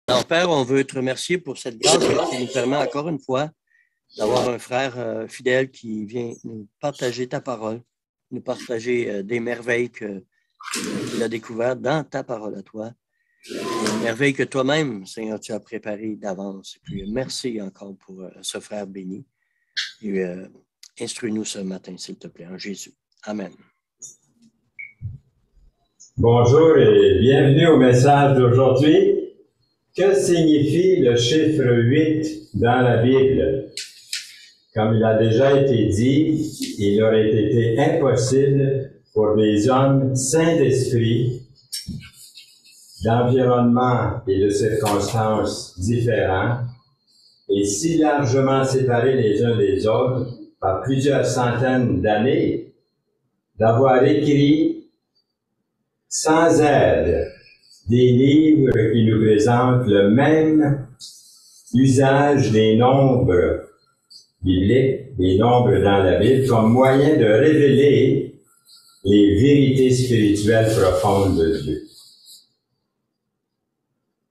Alors, Père, on veut te remercier pour cette grâce qui nous permet encore une fois d'avoir un frère fidèle qui vient nous partager ta parole, nous partager des merveilles qu'il a découvertes dans ta parole à toi, des merveilles que toi-même, Seigneur, tu as préparées d'avance. Et puis, merci encore pour ce frère béni. Et instruis-nous ce matin, s'il te plaît, en Jésus. Amen. Bonjour et bienvenue au message d'aujourd'hui. Que signifie le chiffre 8 dans la Bible? Comme il a déjà été dit, il aurait été impossible pour des hommes saints d'esprit, d'environnement et de circonstances différents, et si largement séparés les uns des autres par plusieurs centaines d'années, d'avoir écrit sans aide des livres qui nous présentent le même usage des nombres bibliques, des nombres dans la Bible, comme moyen de révéler les vérités spirituelles profondes de Dieu.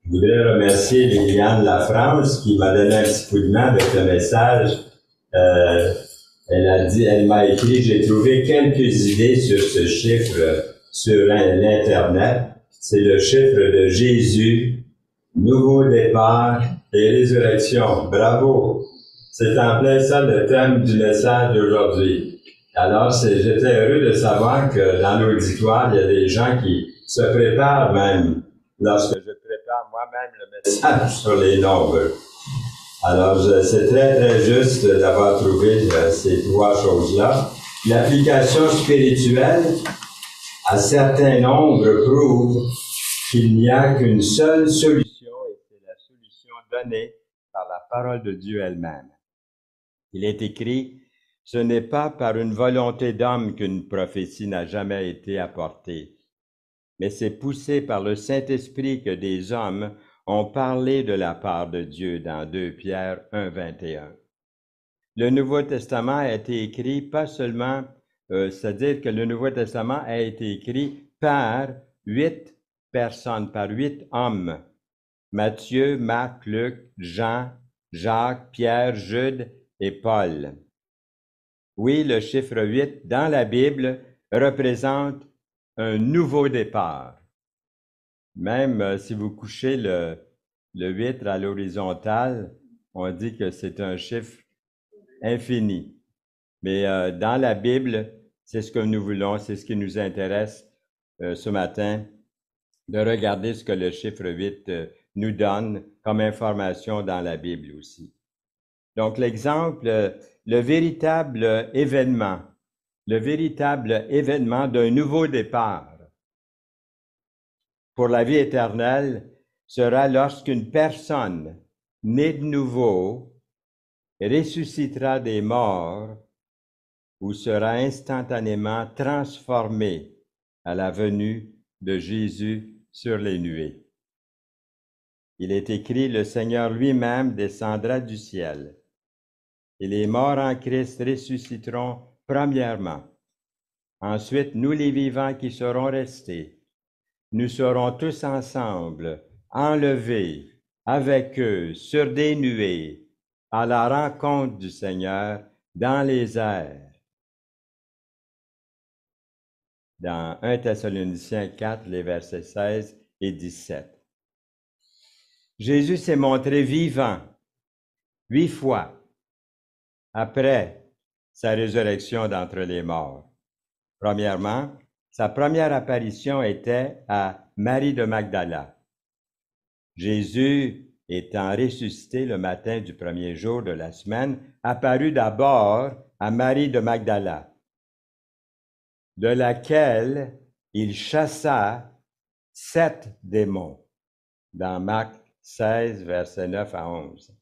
Je voudrais remercier Liliane Lafrance qui m'a donné un petit coup de main avec le message. Elle m'a écrit, j'ai trouvé quelques idées sur ce chiffre sur l'Internet. C'est le chiffre de Jésus, nouveau départ et résurrection. Bravo! C'est en plein ça le thème du message d'aujourd'hui. Alors, j'étais heureux de savoir que dans l'auditoire, il y a des gens qui se préparent même lorsque je prépare moi-même le message sur les nombres. Alors, c'est très, très juste d'avoir trouvé ces trois choses-là. L'application spirituelle à certains nombres prouve qu'il n'y a qu'une seule solution, et c'est la solution donnée par la parole de Dieu elle-même. Il est écrit, « Ce n'est pas par une volonté d'homme qu'une prophétie n'a jamais été apportée, mais c'est poussé par le Saint-Esprit que des hommes ont parlé de la part de Dieu dans 2 Pierre 1, 21. Le Nouveau Testament a été écrit pas seulement, c'est-à-dire que le Nouveau Testament a été écrit par 8 personnes, par 8 hommes. Matthieu, Marc, Luc, Jean, Jacques, Pierre, Jude et Paul. Oui, le chiffre 8 dans la Bible représente un nouveau départ. Même si vous couchez le 8 à l'horizontale, on dit que c'est un chiffre infini. Mais dans la Bible, c'est ce que nous voulons, c'est ce qui nous intéresse ce matin, de regarder ce que le chiffre 8 nous donne comme information dans la Bible aussi. Donc l'exemple, le véritable événement d'un nouveau départ pour la vie éternelle sera lorsqu'une personne née de nouveau ressuscitera des morts ou sera instantanément transformée à la venue de Jésus sur les nuées. Il est écrit, le Seigneur lui-même descendra du ciel, et les morts en Christ ressusciteront premièrement. Ensuite, nous les vivants qui serons restés, nous serons tous ensemble enlevés avec eux sur des nuées à la rencontre du Seigneur dans les airs. Dans 1 Thessaloniciens 4, les versets 16 et 17. Jésus s'est montré vivant 8 fois après sa résurrection d'entre les morts. Premièrement, sa première apparition était à Marie de Magdala. Jésus, étant ressuscité le matin du premier jour de la semaine, apparut d'abord à Marie de Magdala, de laquelle il chassa 7 démons, dans Marc 16, versets 9 à 11.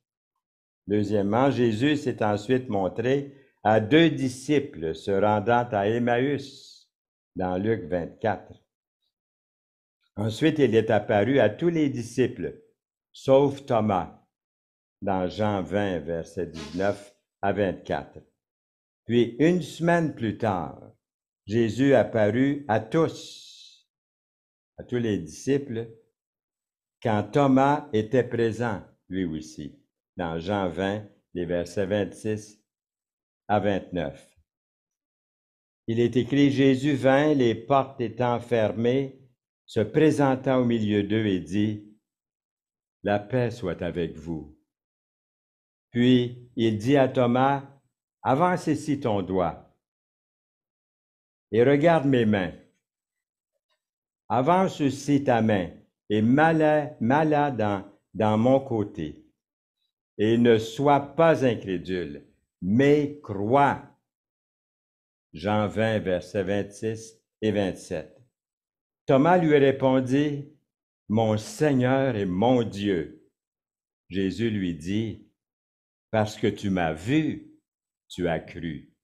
Deuxièmement, Jésus s'est ensuite montré à 2 disciples se rendant à Emmaüs, dans Luc 24. Ensuite, il est apparu à tous les disciples, sauf Thomas, dans Jean 20, versets 19 à 24. Puis, une semaine plus tard, Jésus apparut à tous les disciples, quand Thomas était présent, lui aussi, dans Jean 20, les versets 26 à 29. Il est écrit, Jésus vint, les portes étant fermées, se présenta au milieu d'eux et dit, la paix soit avec vous. Puis il dit à Thomas, avance ici ton doigt et regarde mes mains. Avance aussi ta main et mets-la dans mon côté. Et ne sois pas incrédule, mais crois. Jean 20, versets 26 et 27. Thomas lui répondit, mon Seigneur et mon Dieu. Jésus lui dit, parce que tu m'as vu, tu as cru.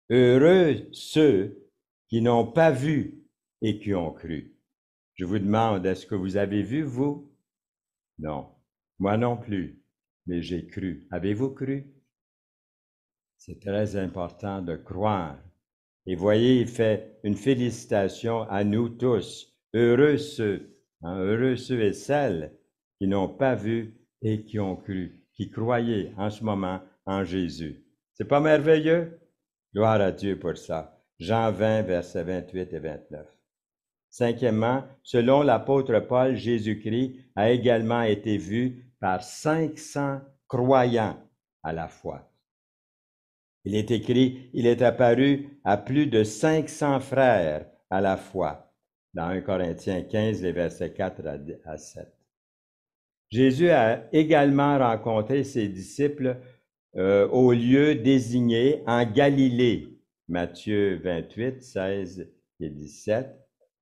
Heureux ceux qui n'ont pas vu et qui ont cru. Je vous demande, est-ce que vous avez vu, vous? Non, moi non plus, mais j'ai cru. Avez-vous cru? C'est très important de croire. Et voyez, il fait une félicitation à nous tous. Heureux ceux et celles qui n'ont pas vu et qui ont cru, qui croyaient en ce moment en Jésus. C'est pas merveilleux? Gloire à Dieu pour ça. Jean 20, versets 28 et 29. Cinquièmement, selon l'apôtre Paul, Jésus-Christ a également été vu par 500 croyants à la fois. Il est écrit, il est apparu à plus de 500 frères à la fois, dans 1 Corinthiens 15, les versets 4 à 7. Jésus a également rencontré ses disciples au lieu désigné en Galilée, Matthieu 28, 16 et 17,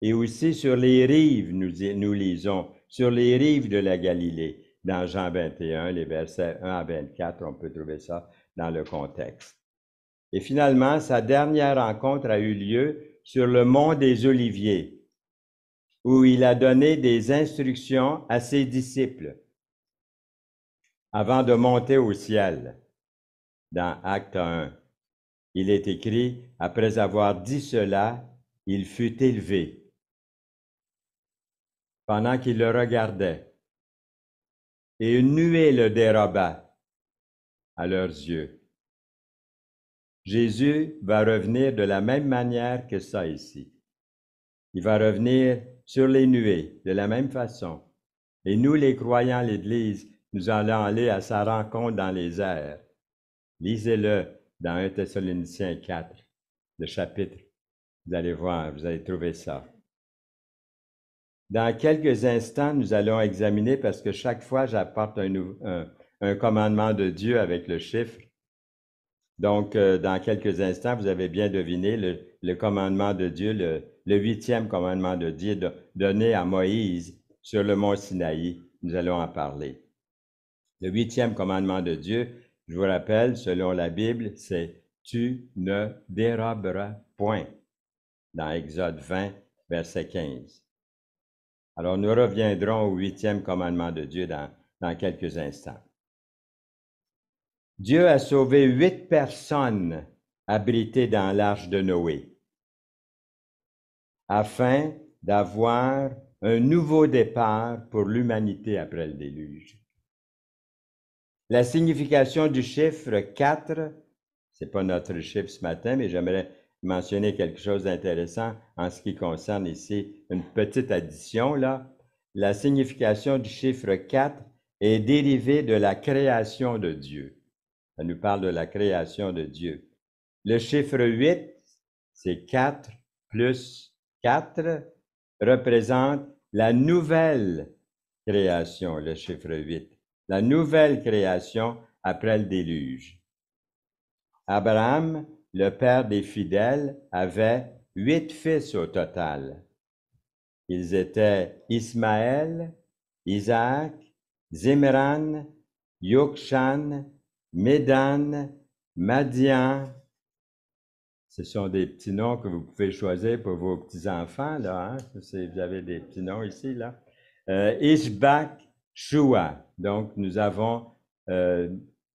et aussi sur les rives, nous lisons, sur les rives de la Galilée, dans Jean 21, les versets 1 à 24, on peut trouver ça dans le contexte. Et finalement, sa dernière rencontre a eu lieu sur le mont des Oliviers, où il a donné des instructions à ses disciples avant de monter au ciel. Dans Acte 1, il est écrit, après avoir dit cela, il fut élevé. Pendant qu'il le regardait, et une nuée le déroba à leurs yeux. Jésus va revenir de la même manière que ça ici. Il va revenir sur les nuées de la même façon. Et nous, les croyants, l'Église, nous allons aller à sa rencontre dans les airs. Lisez-le dans 1 Thessaloniciens 4, le chapitre. Vous allez voir, vous allez trouver ça. Dans quelques instants, nous allons examiner, parce que chaque fois, j'apporte un commandement de Dieu avec le chiffre. Donc, dans quelques instants, vous avez bien deviné le commandement de Dieu, le 8e commandement de Dieu donné à Moïse sur le mont Sinaï. Nous allons en parler. Le 8e commandement de Dieu, je vous rappelle, selon la Bible, c'est « Tu ne déroberas point » dans Exode 20, verset 15. Alors, nous reviendrons au 8e commandement de Dieu dans quelques instants. Dieu a sauvé 8 personnes abritées dans l'arche de Noé, afin d'avoir un nouveau départ pour l'humanité après le déluge. La signification du chiffre 4, ce n'est pas notre chiffre ce matin, mais j'aimerais mentionner quelque chose d'intéressant en ce qui concerne ici une petite addition là. La signification du chiffre 4 est dérivée de la création de Dieu. Ça nous parle de la création de Dieu. Le chiffre 8, c'est 4 plus 4, représente la nouvelle création, le chiffre 8. La nouvelle création après le déluge. Abraham, le père des fidèles, avait 8 fils au total. Ils étaient Ismaël, Isaac, Zimran, Yokshan, Médan, Madian. Ce sont des petits noms que vous pouvez choisir pour vos petits-enfants, là. Hein? Vous avez des petits noms ici, là. Ishbak, Shua. Donc, nous avons...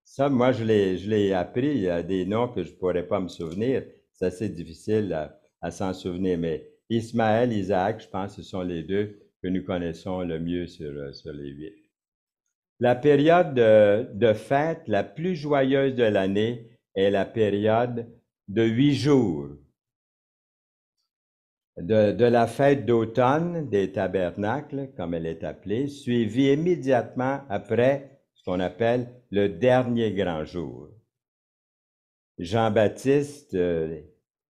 ça, moi, je l'ai appris. Il y a des noms que je ne pourrais pas me souvenir. C'est assez difficile à s'en souvenir. Mais Ismaël, Isaac, je pense que ce sont les deux que nous connaissons le mieux sur les 8. La période de fête la plus joyeuse de l'année est la période de 8 jours. De la fête d'automne des tabernacles, comme elle est appelée, suivie immédiatement après ce qu'on appelle le dernier grand jour. Jean-Baptiste,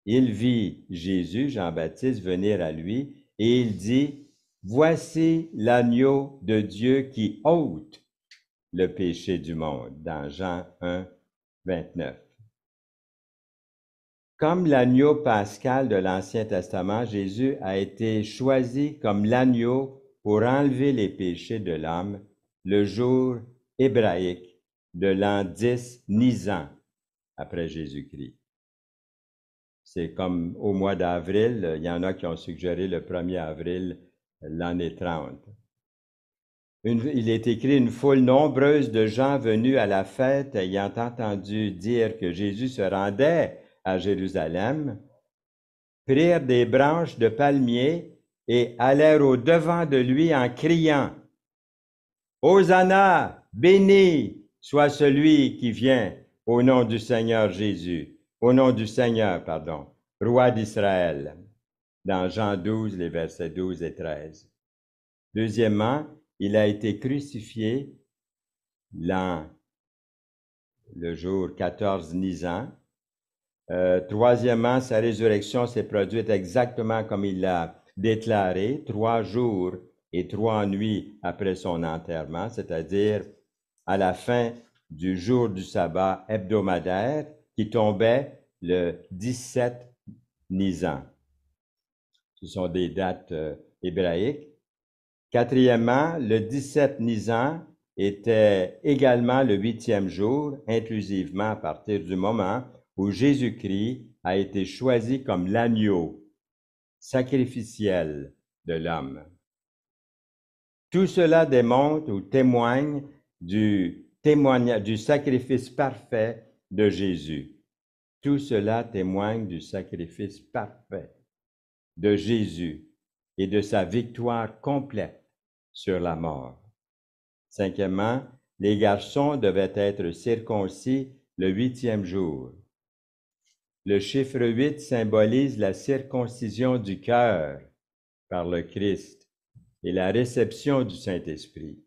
il vit Jésus, Jean-Baptiste, venir à lui et il dit, « Voici l'agneau de Dieu qui ôte le péché du monde » dans Jean 1, 29. Comme l'agneau pascal de l'Ancien Testament, Jésus a été choisi comme l'agneau pour enlever les péchés de l'homme le jour hébraïque de l'an 10 Nisan après Jésus-Christ. C'est comme au mois d'avril, il y en a qui ont suggéré le 1er avril l'année 30. Il est écrit, une foule nombreuse de gens venus à la fête ayant entendu dire que Jésus se rendait à Jérusalem, prirent des branches de palmier et allèrent au-devant de lui en criant, « Hosanna, béni soit celui qui vient au nom du Seigneur Jésus, au nom du Seigneur, pardon, roi d'Israël » dans Jean 12, les versets 12 et 13. Deuxièmement, il a été crucifié le jour 14 Nisan. Troisièmement, sa résurrection s'est produite exactement comme il l'a déclaré, 3 jours et 3 nuits après son enterrement, c'est-à-dire à la fin du jour du sabbat hebdomadaire qui tombait le 17 Nisan. Ce sont des dates hébraïques. Quatrièmement, le 17 Nisan était également le 8e jour, inclusivement à partir du moment où Jésus-Christ a été choisi comme l'agneau sacrificiel de l'homme. Tout cela démontre ou témoigne du sacrifice parfait de Jésus. Tout cela témoigne du sacrifice parfait de Jésus et de sa victoire complète sur la mort. Cinquièmement, les garçons devaient être circoncis le 8e jour. Le chiffre 8 symbolise la circoncision du cœur par le Christ et la réception du Saint-Esprit.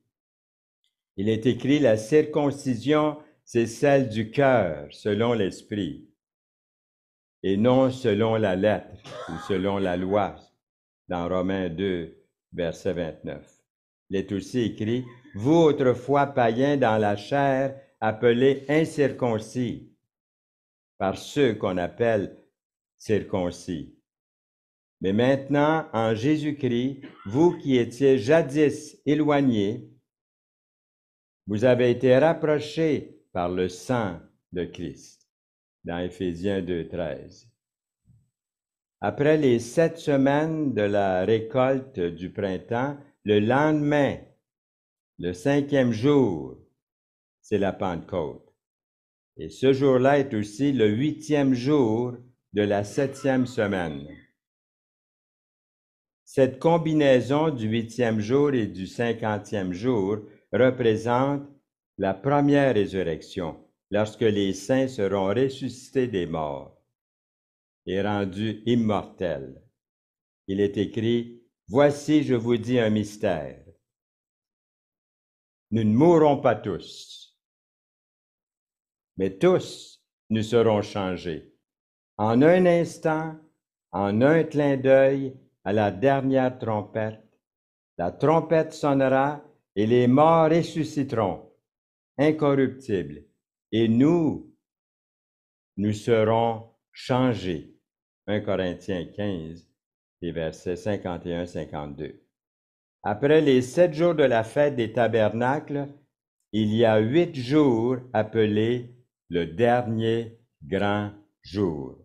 Il est écrit, la circoncision, c'est celle du cœur, selon l'Esprit, et non selon la lettre ou selon la loi, dans Romains 2, verset 29. Il est aussi écrit, « Vous autrefois païens dans la chair, appelés incirconcis, par ceux qu'on appelle circoncis. Mais maintenant, en Jésus-Christ, vous qui étiez jadis éloignés, vous avez été rapprochés par le sang de Christ. » Dans Éphésiens 2, 13. Après les 7 semaines de la récolte du printemps, le lendemain, le 5e jour, c'est la Pentecôte. Et ce jour-là est aussi le 8e jour de la 7e semaine. Cette combinaison du 8e jour et du 50e jour représente la première résurrection, lorsque les saints seront ressuscités des morts et rendus immortels. Il est écrit, « Voici, je vous dis un mystère. Nous ne mourrons pas tous, mais tous nous serons changés. En un instant, en un clin d'œil, à la dernière trompette, la trompette sonnera et les morts ressusciteront, incorruptibles, et nous serons changés. » 1 Corinthiens 15, les versets 51-52. Après les 7 jours de la fête des tabernacles, il y a 8 jours appelés le dernier grand jour.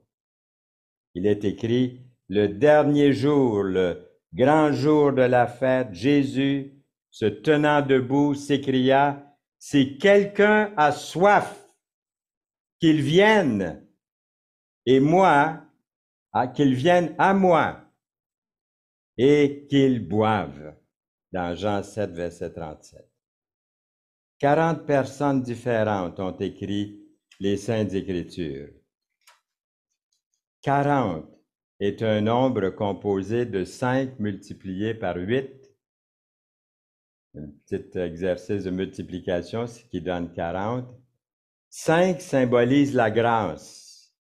Il est écrit, le dernier jour, le grand jour de la fête, Jésus, se tenant debout, s'écria, « Si quelqu'un a soif, qu'il vienne, et moi, qu'il vienne à moi, et qu'il boive. » dans Jean 7, verset 37. 40 personnes différentes ont écrit les Saintes Écritures. 40 est un nombre composé de 5 multiplié par 8. Un petit exercice de multiplication, ce qui donne 40. 5 symbolise la grâce.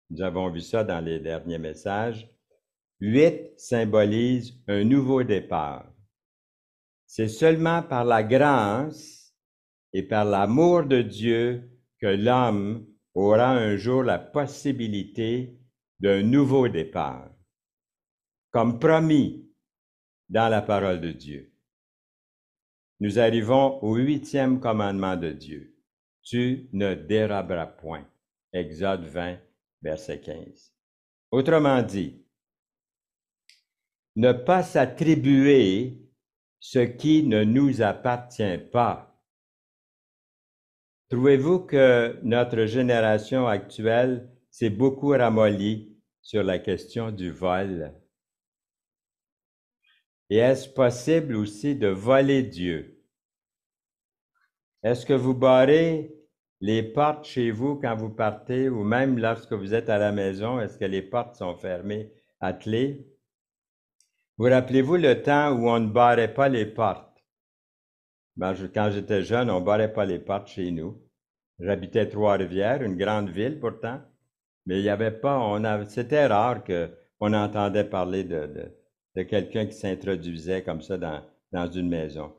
Nous avons vu ça dans les derniers messages. 8 symbolise un nouveau départ. C'est seulement par la grâce et par l'amour de Dieu que l'homme aura un jour la possibilité d'un nouveau départ, comme promis dans la parole de Dieu. Nous arrivons au 8e commandement de Dieu. Tu ne déroberas point. Exode 20, verset 15. Autrement dit, ne pas s'attribuer ce qui ne nous appartient pas. Trouvez-vous que notre génération actuelle s'est beaucoup ramollie sur la question du vol? Et est-ce possible aussi de voler Dieu? Est-ce que vous barrez les portes chez vous quand vous partez ou même lorsque vous êtes à la maison? Est-ce que les portes sont fermées à clé? Vous rappelez-vous le temps où on ne barrait pas les portes? Quand j'étais jeune, on ne barrait pas les portes chez nous. J'habitais Trois-Rivières, une grande ville pourtant, mais il n'y avait pas, c'était rare qu'on entendait parler de quelqu'un qui s'introduisait comme ça dans une maison.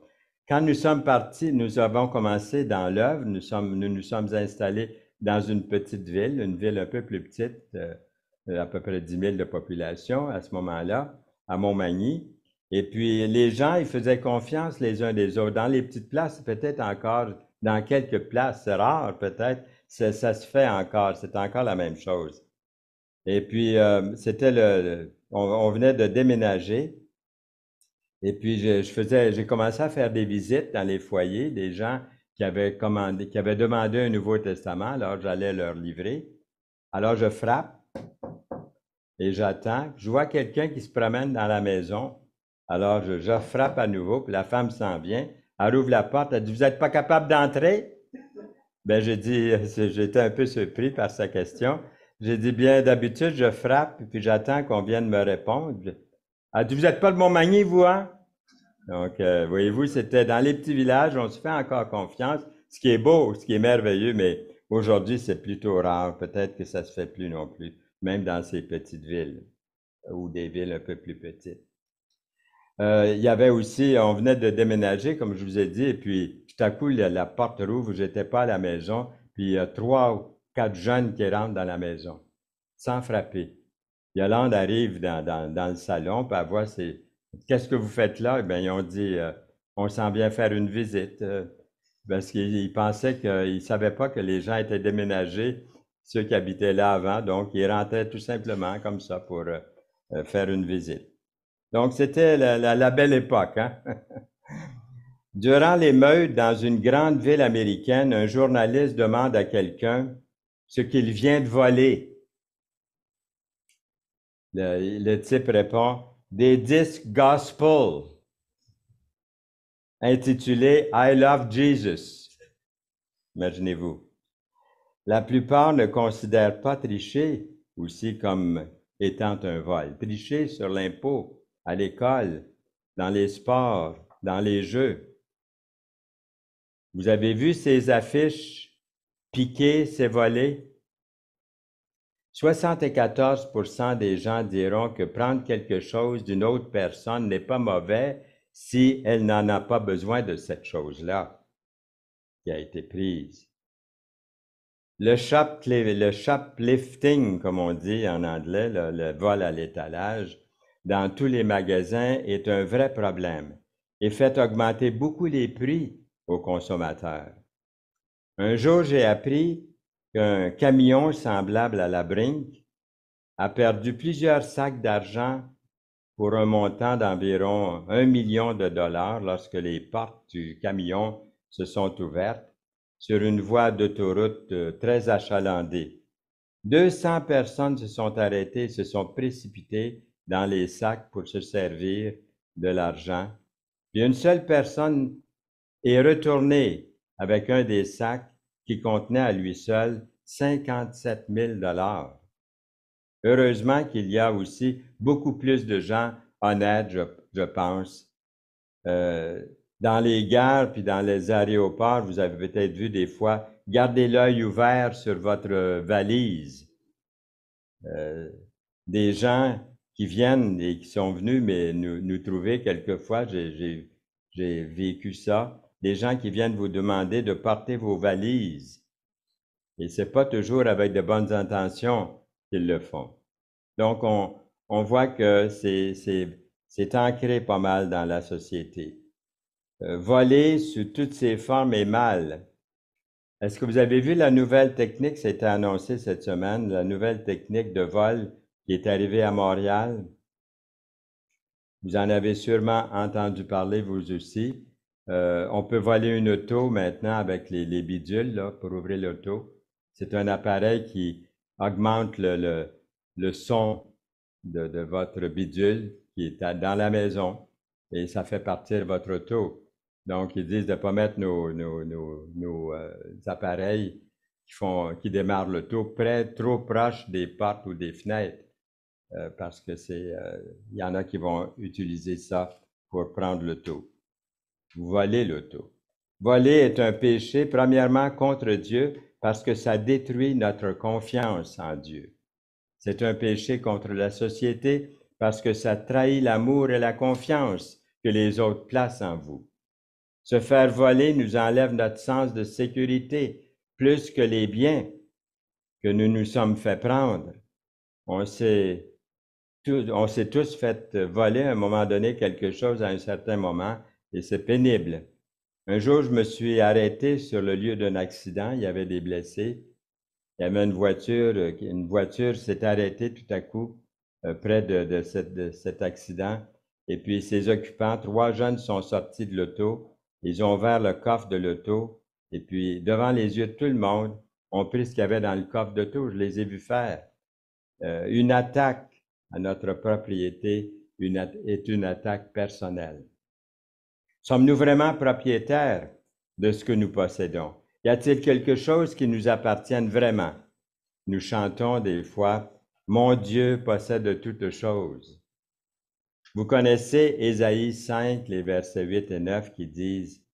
Quand nous sommes partis, nous avons commencé dans l'œuvre, nous nous sommes installés dans une petite ville, une ville un peu plus petite, à peu près 10 000 de population à ce moment-là, à Montmagny. Et puis les gens, ils faisaient confiance les uns des autres. Dans les petites places, peut-être encore, dans quelques places, c'est rare peut-être, ça se fait encore, c'est encore la même chose. Et puis, on venait de déménager. Et puis, j'ai commencé à faire des visites dans les foyers, des gens qui avaient demandé un Nouveau Testament, alors j'allais leur livrer. Alors, je frappe et j'attends. Je vois quelqu'un qui se promène dans la maison. Alors, je frappe à nouveau, puis la femme s'en vient. Elle ouvre la porte, elle dit « Vous n'êtes pas capable d'entrer? » Ben, j'étais un peu surpris par sa question. J'ai dit « Bien, d'habitude, je frappe, puis j'attends qu'on vienne me répondre. » Elle dit « Vous n'êtes pas de Montmagny, vous, hein? » Donc, voyez-vous, c'était dans les petits villages, on se fait encore confiance, ce qui est beau, ce qui est merveilleux, mais aujourd'hui, c'est plutôt rare. Peut-être que ça ne se fait plus non plus, même dans ces petites villes ou des villes un peu plus petites. Il y avait aussi, on venait de déménager, comme je vous ai dit, et puis tout à coup, la porte rouvre, j'étais pas à la maison, puis il y a 3 ou 4 jeunes qui rentrent dans la maison, sans frapper. Yolande arrive dans le salon, puis elle voit, qu'est-ce que vous faites là? Eh bien, ils ont dit, on s'en vient faire une visite, parce qu'ils pensaient qu'ils ne savaient pas que les gens étaient déménagés, ceux qui habitaient là avant, donc ils rentraient tout simplement comme ça pour faire une visite. Donc, c'était la belle époque, hein? Durant l'émeute dans une grande ville américaine, un journaliste demande à quelqu'un ce qu'il vient de voler. Le type répond « Des disques gospel intitulés « I love Jesus ». Imaginez-vous. La plupart ne considèrent pas tricher aussi comme étant un vol. Tricher sur l'impôt, à l'école, dans les sports, dans les jeux. Vous avez vu ces affiches « Piquer, c'est voler » 74% des gens diront que prendre quelque chose d'une autre personne n'est pas mauvais si elle n'en a pas besoin de cette chose-là qui a été prise. Le shoplifting, comme on dit en anglais, le vol à l'étalage, dans tous les magasins est un vrai problème et fait augmenter beaucoup les prix aux consommateurs. Un jour, j'ai appris qu'un camion semblable à la Brinck a perdu plusieurs sacs d'argent pour un montant d'environ 1 million de dollars lorsque les portes du camion se sont ouvertes sur une voie d'autoroute très achalandée. 200 personnes se sont arrêtées et se sont précipitées dans les sacs pour se servir de l'argent Puis une seule personne est retournée avec un des sacs qui contenait à lui seul 57 000 $. Heureusement qu'il y a aussi beaucoup plus de gens honnêtes, je pense. Dans les gares puis dans les aéroports, vous avez peut-être vu des fois, gardez l'œil ouvert sur votre valise. Des gens qui viennent et qui sont venus mais nous trouver quelquefois, j'ai vécu ça, des gens qui viennent vous demander de porter vos valises. Et c'est pas toujours avec de bonnes intentions qu'ils le font. Donc, on voit que c'est ancré pas mal dans la société. Voler sous toutes ses formes est mal. Est-ce que vous avez vu la nouvelle technique, ça a été annoncé cette semaine, la nouvelle technique de vol qui est arrivée à Montréal? Vous en avez sûrement entendu parler, vous aussi. On peut voler une auto maintenant avec les bidules là, pour ouvrir l'auto. C'est un appareil qui augmente le son de votre bidule qui est dans la maison et ça fait partir votre auto. Donc, ils disent de ne pas mettre nos appareils qui démarrent l'auto trop proche des portes ou des fenêtres parce que il y en a qui vont utiliser ça pour prendre l'auto. Voler l'auto. Voler est un péché, premièrement, contre Dieu parce que ça détruit notre confiance en Dieu. C'est un péché contre la société parce que ça trahit l'amour et la confiance que les autres placent en vous. Se faire voler nous enlève notre sens de sécurité plus que les biens que nous nous sommes fait prendre. On s'est tous fait voler à un moment donné quelque chose à un certain moment et c'est pénible. Un jour, je me suis arrêté sur le lieu d'un accident, il y avait des blessés. Il y avait une voiture s'est arrêtée tout à coup près de cet accident. Et puis ses occupants, 3 jeunes sont sortis de l'auto, ils ont ouvert le coffre de l'auto, et puis devant les yeux de tout le monde, ont pris ce qu'il y avait dans le coffre d'auto. Je les ai vus faire. Une attaque à notre propriété est une attaque personnelle. Sommes-nous vraiment propriétaires de ce que nous possédons? Y a-t-il quelque chose qui nous appartienne vraiment? Nous chantons des fois, « Mon Dieu possède toutes choses ». Vous connaissez Ésaïe 5, les versets 8 et 9 qui disent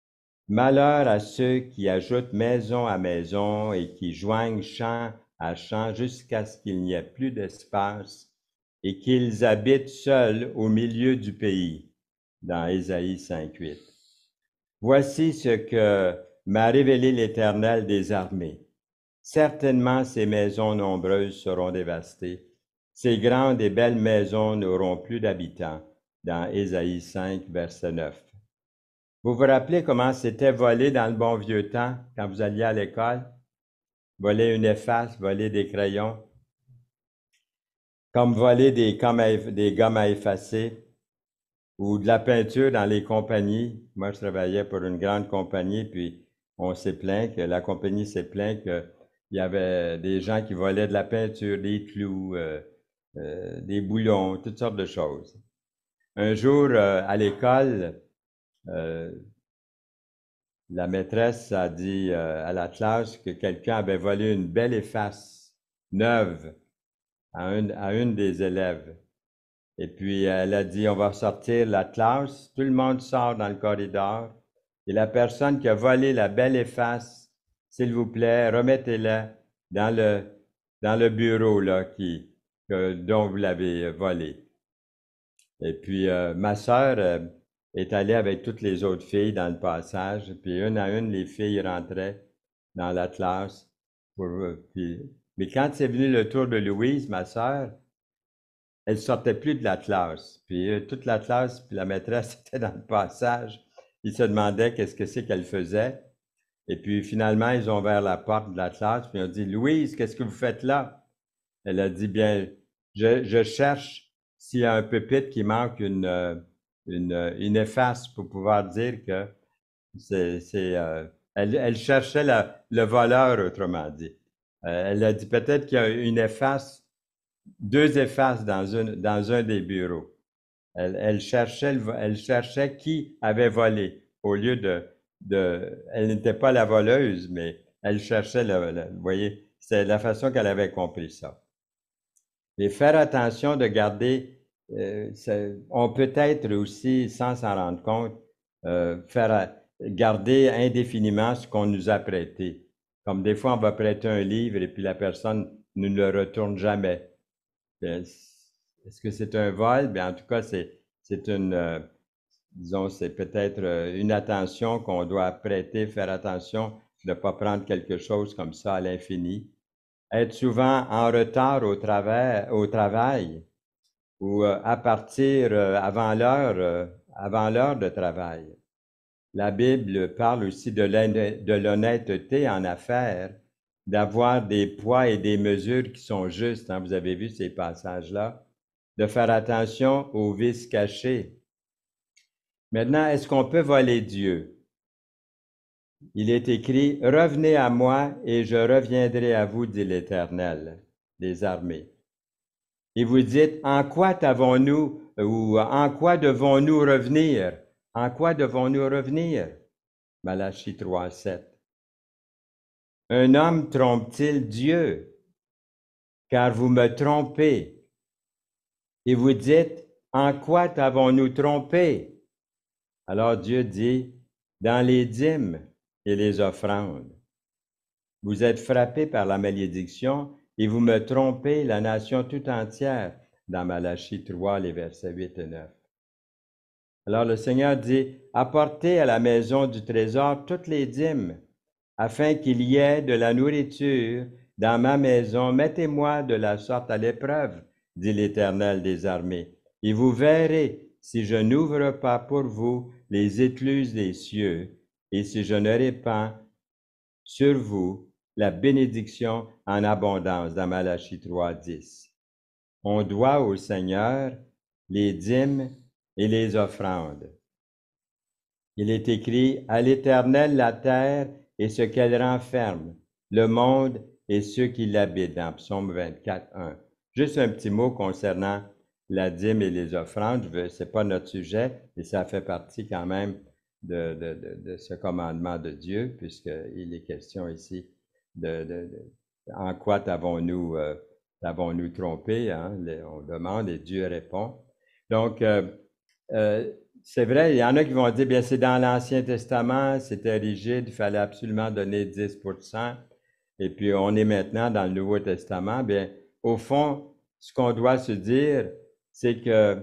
« Malheur à ceux qui ajoutent maison à maison et qui joignent champ à champ jusqu'à ce qu'il n'y ait plus d'espace et qu'ils habitent seuls au milieu du pays » dans Ésaïe 5, 8. Voici ce que m'a révélé l'Éternel des armées. Certainement ces maisons nombreuses seront dévastées. Ces grandes et belles maisons n'auront plus d'habitants. Dans Ésaïe 5, verset 9. Vous vous rappelez comment c'était volé dans le bon vieux temps quand vous alliez à l'école? Voler une efface, voler des crayons, comme voler des gommes à effacer ou de la peinture dans les compagnies. Moi, je travaillais pour une grande compagnie, puis la compagnie s'est plainte qu'il y avait des gens qui volaient de la peinture, des clous, des boulons, toutes sortes de choses. Un jour, à l'école, la maîtresse a dit à la classe que quelqu'un avait volé une belle efface neuve à une des élèves. Et puis, elle a dit, on va sortir la classe. Tout le monde sort dans le corridor. Et la personne qui a volé la belle efface, s'il vous plaît, remettez-la dans le bureau là, dont vous l'avez volé. Et puis, ma sœur est allée avec toutes les autres filles dans le passage. Puis, une à une, les filles rentraient dans la classe. Mais quand c'est venu le tour de Louise, ma sœur, elle sortait plus de la classe. Puis toute la classe, puis la maîtresse était dans le passage. Ils se demandaient qu'est-ce que c'est qu'elle faisait. Et puis finalement, ils ont ouvert la porte de la classe, puis ils ont dit, « Louise, qu'est-ce que vous faites là? » Elle a dit, « Bien, je cherche s'il y a un pupitre qui manque une efface pour pouvoir dire que elle cherchait le voleur, autrement dit. Elle a dit, peut-être qu'il y a une efface, 2 effaces dans un des bureaux. Elle cherchait qui avait volé, au lieu elle n'était pas la voleuse, mais elle cherchait, vous voyez, c'est la façon qu'elle avait compris ça. Mais faire attention de garder, on peut être aussi, sans s'en rendre compte, garder indéfiniment ce qu'on nous a prêté. Comme des fois, on va prêter un livre et puis la personne ne le retourne jamais. Est-ce que c'est un vol? Bien, en tout cas, c'est une, disons, c'est peut-être une attention qu'on doit prêter, faire attention de ne pas prendre quelque chose comme ça à l'infini. Être souvent en retard au travail ou à partir avant l'heure de travail. La Bible parle aussi de l'honnêteté en affaires, d'avoir des poids et des mesures qui sont justes. Hein, vous avez vu ces passages-là. De faire attention aux vices cachés. Maintenant, est-ce qu'on peut voler Dieu? Il est écrit, « Revenez à moi et je reviendrai à vous, dit l'Éternel des armées. » Et vous dites, « En quoi t'avons-nous ou en quoi devons-nous revenir? En quoi devons-nous revenir? » Malachie 3, 7. Un homme trompe-t-il Dieu? Car vous me trompez. Et vous dites, en quoi t'avons-nous trompé? Alors Dieu dit, dans les dîmes et les offrandes. Vous êtes frappés par la malédiction et vous me trompez, la nation tout entière, dans Malachie 3, les versets 8 et 9. Alors le Seigneur dit, apportez à la maison du trésor toutes les dîmes, afin qu'il y ait de la nourriture dans ma maison. Mettez-moi de la sorte à l'épreuve, dit l'Éternel des armées, et vous verrez si je n'ouvre pas pour vous les écluses des cieux, et si je ne répands sur vous la bénédiction en abondance, dans Malachie 3, 10. On doit au Seigneur les dîmes et les offrandes. Il est écrit, à l'Éternel la terre et ce qu'elle renferme, le monde et ceux qui l'habitent, dans Psaume 24, 1. Juste un petit mot concernant la dîme et les offrandes, ce n'est pas notre sujet, et ça fait partie quand même de ce commandement de Dieu, puisqu'il est question ici en quoi t'avons-nous trompé, hein? On demande et Dieu répond. Donc, c'est vrai, il y en a qui vont dire, bien, c'est dans l'Ancien Testament, c'était rigide, il fallait absolument donner 10%, et puis on est maintenant dans le Nouveau Testament. Bien, au fond, ce qu'on doit se dire, c'est que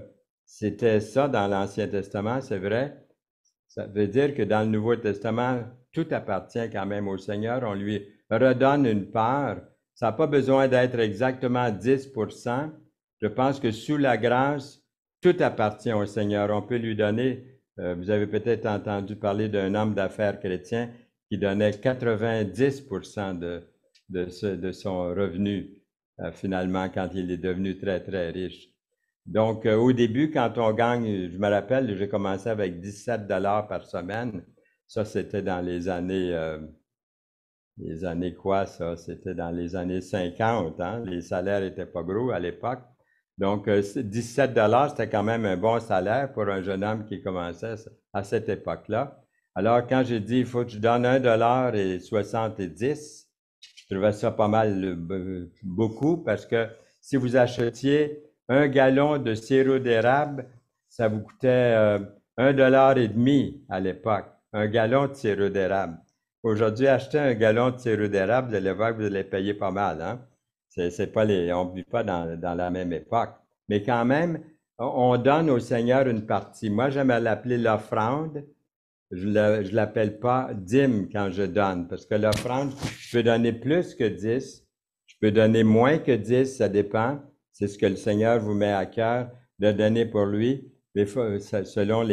c'était ça dans l'Ancien Testament, c'est vrai. Ça veut dire que dans le Nouveau Testament, tout appartient quand même au Seigneur, on lui redonne une part. Ça n'a pas besoin d'être exactement 10%. Je pense que sous la grâce, tout appartient au Seigneur. On peut lui donner, vous avez peut-être entendu parler d'un homme d'affaires chrétien qui donnait 90% de son revenu, finalement, quand il est devenu très, très riche. Donc, au début, quand on gagne, je me rappelle, j'ai commencé avec 17 $ par semaine. Ça, c'était dans les années quoi, ça? C'était dans les années 50, hein? Les salaires n'étaient pas gros à l'époque. Donc, 17 $, c'était quand même un bon salaire pour un jeune homme qui commençait à cette époque-là. Alors, quand j'ai dit, il faut que je donne 1,70 $, je trouvais ça pas mal beaucoup parce que si vous achetiez un gallon de sirop d'érable, ça vous coûtait 1,50 $ à l'époque, un gallon de sirop d'érable. Aujourd'hui, acheter un gallon de sirop d'érable, vous allez voir que vous allez payer pas mal, hein? C'est pas on ne vit pas dans la même époque. Mais quand même, on donne au Seigneur une partie. Moi, j'aime l'appeler l'offrande. Je ne l'appelle pas dîme quand je donne, parce que l'offrande, je peux donner plus que 10, je peux donner moins que 10, ça dépend. C'est ce que le Seigneur vous met à cœur de donner pour lui, mais selon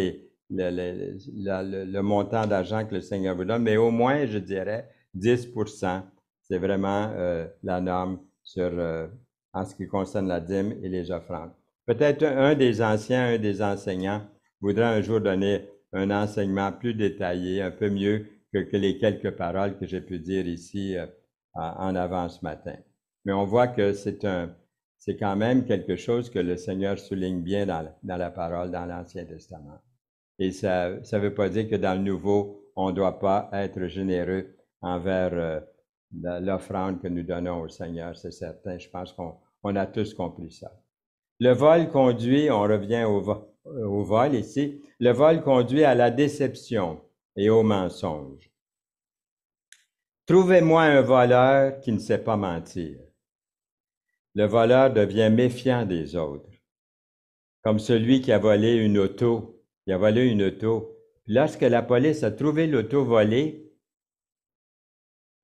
le montant d'argent que le Seigneur vous donne. Mais au moins, je dirais 10%. C'est vraiment la norme en ce qui concerne la dîme et les offrandes. Peut-être un des anciens, un des enseignants voudra un jour donner un enseignement plus détaillé, un peu mieux que les quelques paroles que j'ai pu dire ici en avant ce matin. Mais on voit que c'est C'est quand même quelque chose que le Seigneur souligne bien dans la parole, dans l'Ancien Testament. Et ça ne veut pas dire que dans le Nouveau, on ne doit pas être généreux envers l'offrande que nous donnons au Seigneur, c'est certain. Je pense qu'on a tous compris ça. Le vol conduit, on revient au vol ici, le vol conduit à la déception et au mensonge. Trouvez-moi un voleur qui ne sait pas mentir. Le voleur devient méfiant des autres, comme celui qui a volé une auto. Il a volé une auto. Lorsque la police a trouvé l'auto volée,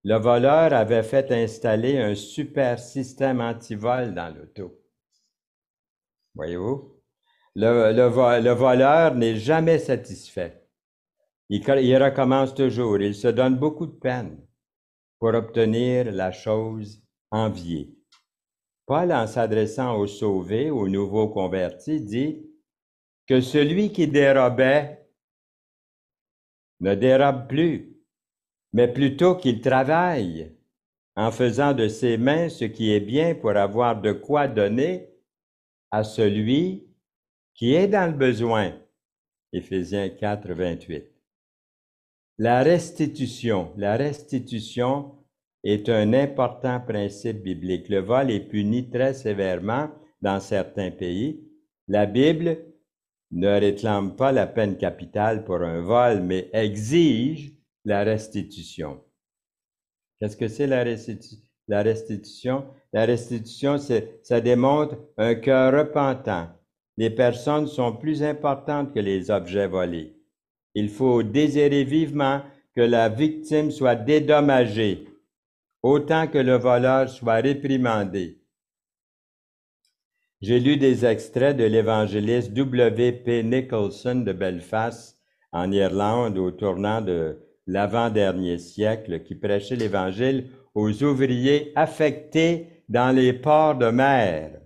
le voleur avait fait installer un super système anti-vol dans l'auto. Voyez-vous? Le voleur n'est jamais satisfait. Il recommence toujours. Il se donne beaucoup de peine pour obtenir la chose enviée. Paul, en s'adressant aux sauvés, aux nouveaux convertis, dit que celui qui dérobait ne dérobe plus, mais plutôt qu'il travaille en faisant de ses mains ce qui est bien pour avoir de quoi donner à celui qui est dans le besoin. Éphésiens 4, 28. La restitution est un important principe biblique. Le vol est puni très sévèrement dans certains pays. La Bible ne réclame pas la peine capitale pour un vol, mais exige la restitution. Qu'est-ce que c'est la restitution? La restitution, ça démontre un cœur repentant. Les personnes sont plus importantes que les objets volés. Il faut désirer vivement que la victime soit dédommagée, autant que le voleur soit réprimandé. J'ai lu des extraits de l'évangéliste W.P. Nicholson de Belfast, en Irlande, au tournant de l'avant-dernier siècle, qui prêchait l'Évangile aux ouvriers affectés dans les ports de mer.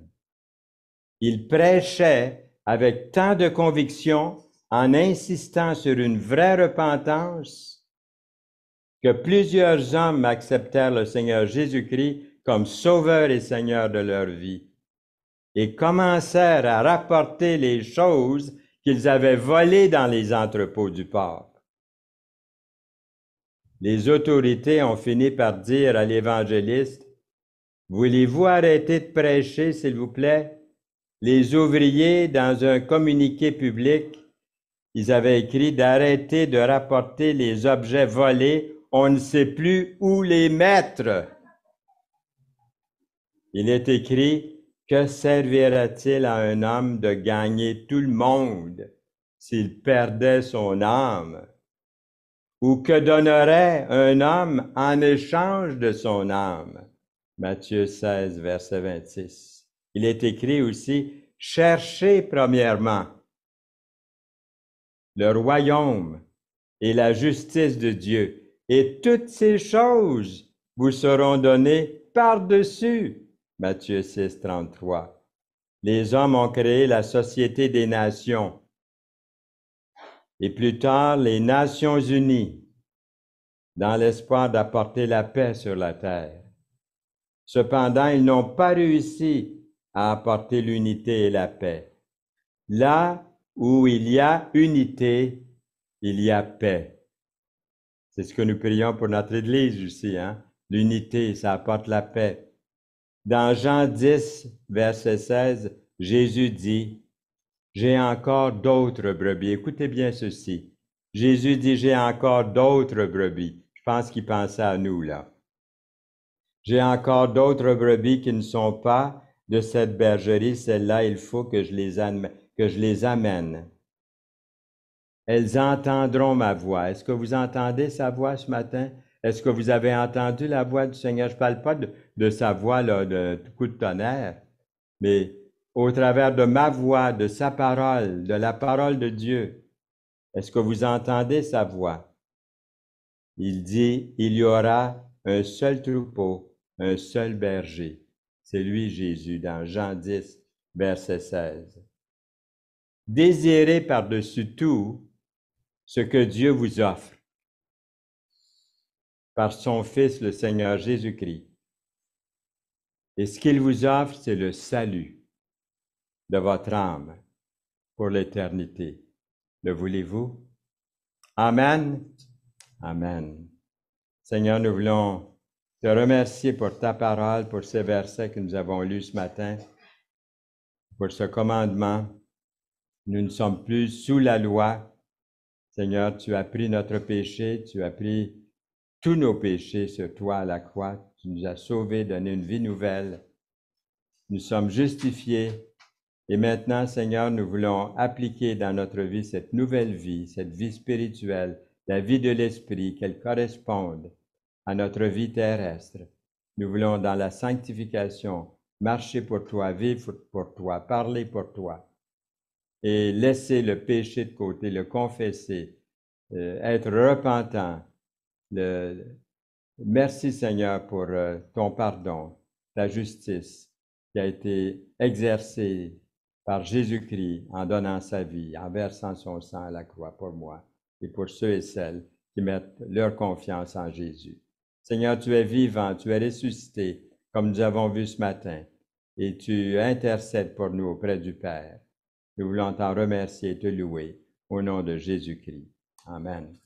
Il prêchait avec tant de conviction, en insistant sur une vraie repentance, que plusieurs hommes acceptèrent le Seigneur Jésus-Christ comme Sauveur et Seigneur de leur vie et commencèrent à rapporter les choses qu'ils avaient volées dans les entrepôts du port. Les autorités ont fini par dire à l'évangéliste, « Voulez-vous arrêter de prêcher, s'il vous plaît? » Les ouvriers, dans un communiqué public, ils avaient écrit d'arrêter de rapporter les objets volés, on ne sait plus où les mettre. Il est écrit, que servira-t-il à un homme de gagner tout le monde s'il perdait son âme? Ou que donnerait un homme en échange de son âme? Matthieu 16, verset 26. Il est écrit aussi, cherchez premièrement le royaume et la justice de Dieu, et toutes ces choses vous seront données par-dessus. Matthieu 6, 33. Les hommes ont créé la Société des Nations et plus tard les Nations Unies dans l'espoir d'apporter la paix sur la terre. Cependant, ils n'ont pas réussi à apporter l'unité et la paix. Là où il y a unité, il y a paix. C'est ce que nous prions pour notre Église aussi, hein? L'unité, ça apporte la paix. Dans Jean 10, verset 16, Jésus dit, « J'ai encore d'autres brebis. » Écoutez bien ceci. Jésus dit, « J'ai encore d'autres brebis. » Je pense qu'il pensait à nous, là. « J'ai encore d'autres brebis qui ne sont pas de cette bergerie. Celles-là, il faut que je les amène. Elles entendront ma voix. » Est-ce que vous entendez sa voix ce matin? Est-ce que vous avez entendu la voix du Seigneur? Je ne parle pas de sa voix là, de coup de tonnerre, mais au travers de ma voix, de sa parole, de la parole de Dieu. Est-ce que vous entendez sa voix? Il dit, il y aura un seul troupeau, un seul berger. C'est lui Jésus dans Jean 10, verset 16. Désirez par-dessus tout ce que Dieu vous offre par son Fils, le Seigneur Jésus-Christ. Et ce qu'il vous offre, c'est le salut de votre âme pour l'éternité. Le voulez-vous? Amen. Amen. Seigneur, nous voulons te remercier pour ta parole, pour ces versets que nous avons lus ce matin, pour ce commandement. Nous ne sommes plus sous la loi. Seigneur, tu as pris notre péché, tu as pris tous nos péchés sur toi à la croix. Tu nous as sauvés, donné une vie nouvelle. Nous sommes justifiés. Et maintenant, Seigneur, nous voulons appliquer dans notre vie cette nouvelle vie, cette vie spirituelle, la vie de l'Esprit, qu'elle corresponde à notre vie terrestre. Nous voulons, dans la sanctification, marcher pour toi, vivre pour toi, parler pour toi et laisser le péché de côté, le confesser, être repentant. Merci Seigneur pour ton pardon, ta justice qui a été exercée par Jésus-Christ en donnant sa vie, en versant son sang à la croix pour moi et pour ceux et celles qui mettent leur confiance en Jésus. Seigneur, tu es vivant, tu es ressuscité, comme nous avons vu ce matin, et tu intercèdes pour nous auprès du Père. Nous voulons t'en remercier et te louer au nom de Jésus-Christ. Amen.